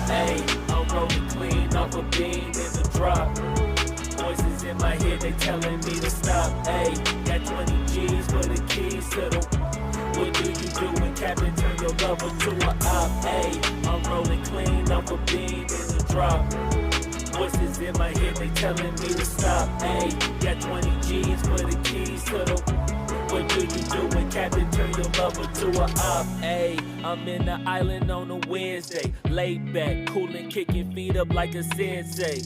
Ayy, I'm rolling clean off a beam in the drop. Voices in my head, they telling me to stop. Ayy, got 20 G's for the keys to the. What do you do when Captain turn your lover to a op? Ayy, I'm rolling clean off a beam in the drop. Voices in my head, they telling me to stop. Ayy, got 20 G's for the keys to the. What do you do when Captain turn your lover to a op? Ayy, I'm in the island on a Wednesday, laid back, coolin', kicking feet up like a sensei.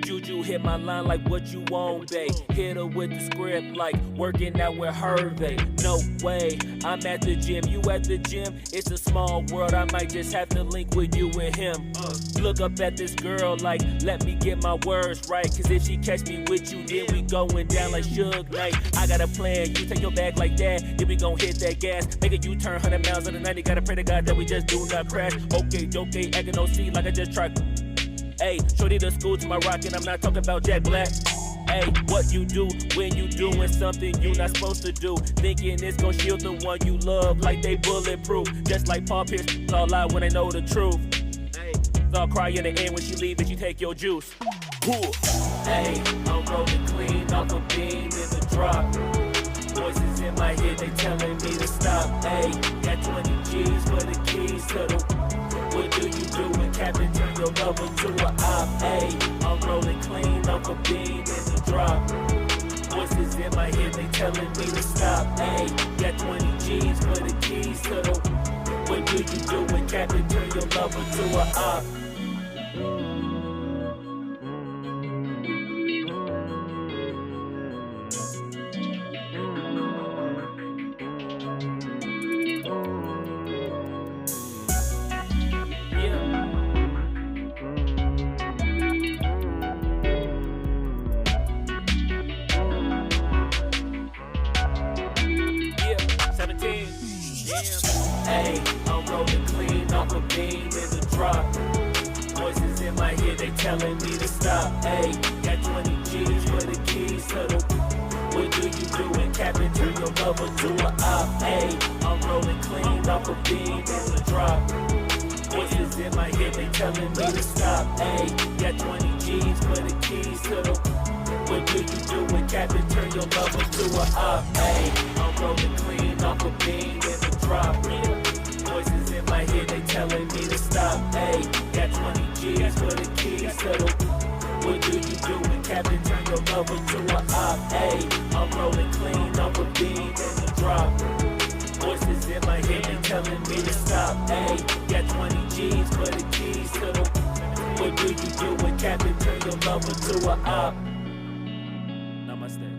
Juju hit my line like what you want, babe. Hit her with the script like working out with Hervey. No way, I'm at the gym, you at the gym. It's a small world, I might just have to link with you and him. Look up at this girl like, let me get my words right. Cause if she catch me with you, then we going down like Suge Knight. I got a plan, you take your bag like that, then we gon' hit that gas. Make a U-turn 100 miles on the 90, gotta pray to God that we just do not crash. Okay, acting OC like I just tried. Ayy, shorty the school to my rock and I'm not talking about Jack Black. Ayy, what you do when you doing something you not supposed to do? Thinking it's gon' shield the one you love like they bulletproof. Just like Paul Pierce, it's all lie when they know the truth. Ayy, it's all cry in the end when she leave and she take your juice. Ayy, I'm rolling clean off a beam in the drop. Voices in my head, they telling me to stop. Ayy, got 20 G's for the keys to the. What do you do when Captain turn your lover to a op? Ayy, I'm rolling clean off a beam in the drop. Voices in my head, they telling me to stop. Ayy, got 20 G's for the keys to the. What do you do when Captain turn your lover to a op? Ayy, I'm rolling clean off a beam in the drop. Voices in my head, they telling me to stop. Ayy, got 20 G's for the keys to the. What do you do when Captain turn your lover to a op? Ayy, I'm rolling clean off a beam in the drop. Voices in my head, they telling me to stop. Ayy, got 20 G's for the keys to the. What do you do when Captain turn your lover to a op? Ayy, I'm rolling clean off a beam in the drop. Voices in my head, they telling me to stop. Ayy, got 20 G's for the keys to the. What do you do when Captain turn your lover to a op? Ayy, I'm rolling clean off a beam in the drop. Voices in my head, they telling me to stop. Ayy, got 20 G's for the keys to the. What do you do when Captain turn your lover to a op? Namaste.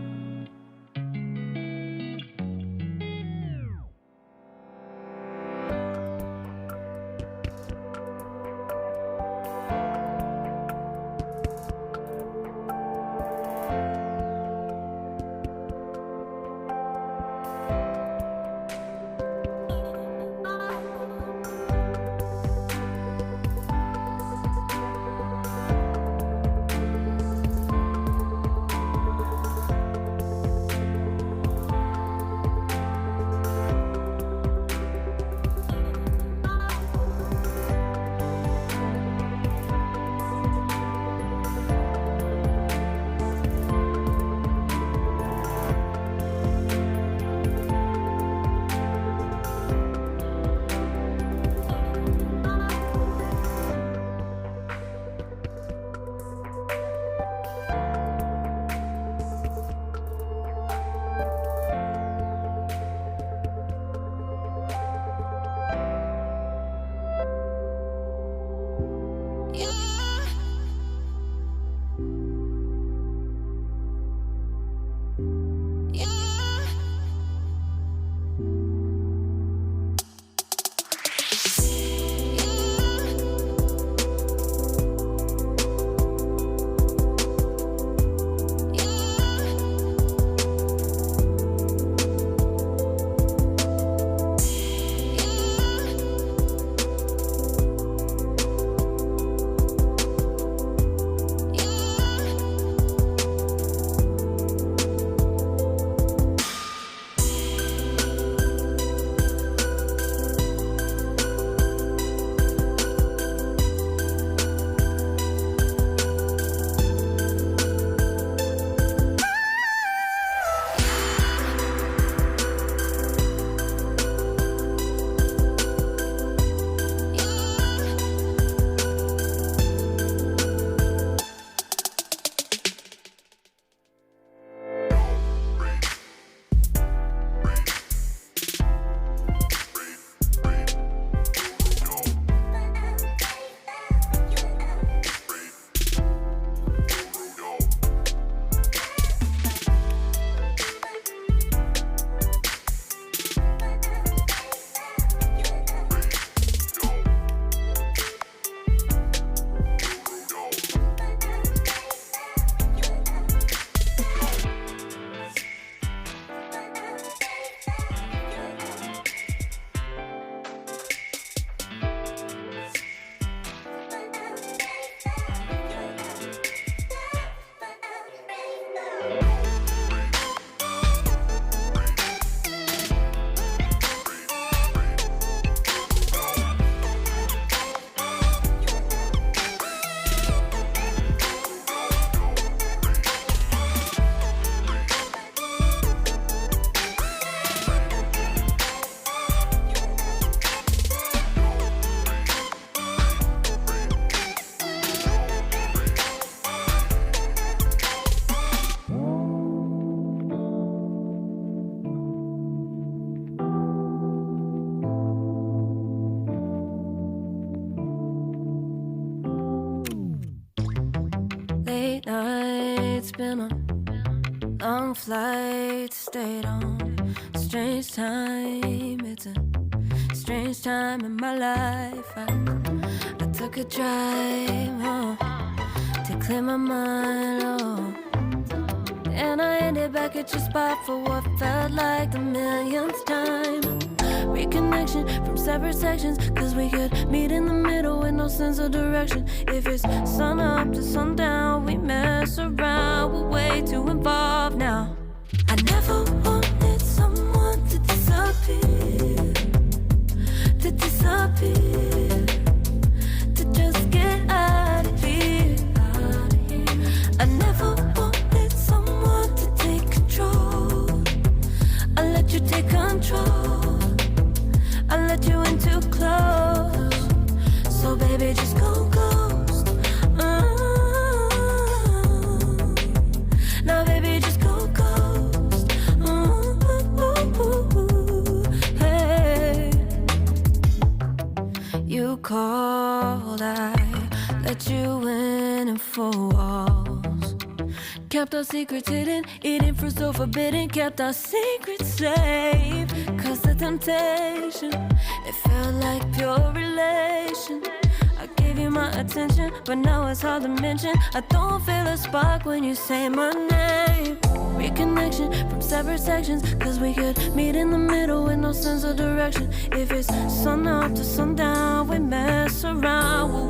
Late nights, been on long flights, stayed on strange time. It's a strange time in my life. I took a drive home to clear my mind, and I ended back at your spot for what felt like the millionth time. Reconnection from separate sections, cause we could meet in the middle with no sense of direction. If it's sun up to sundown, we mess around, we're way too involved now. I never wanted someone to disappear, to just get out of here. I never wanted someone to take control. I let you take control, I let you in too close. So baby, just go ghost. Now baby, just go ghost. Hey, you called, I let you in and 4 walls. Kept our secrets hidden, eating fruit so forbidden. Kept our secrets safe, cause the temptation, it felt like pure relation. I gave you my attention, but now it's hard to mention. I don't feel a spark when you say my name. Reconnection from separate sections, cause we could meet in the middle with no sense of direction. If it's sun up to sundown, we mess around, we're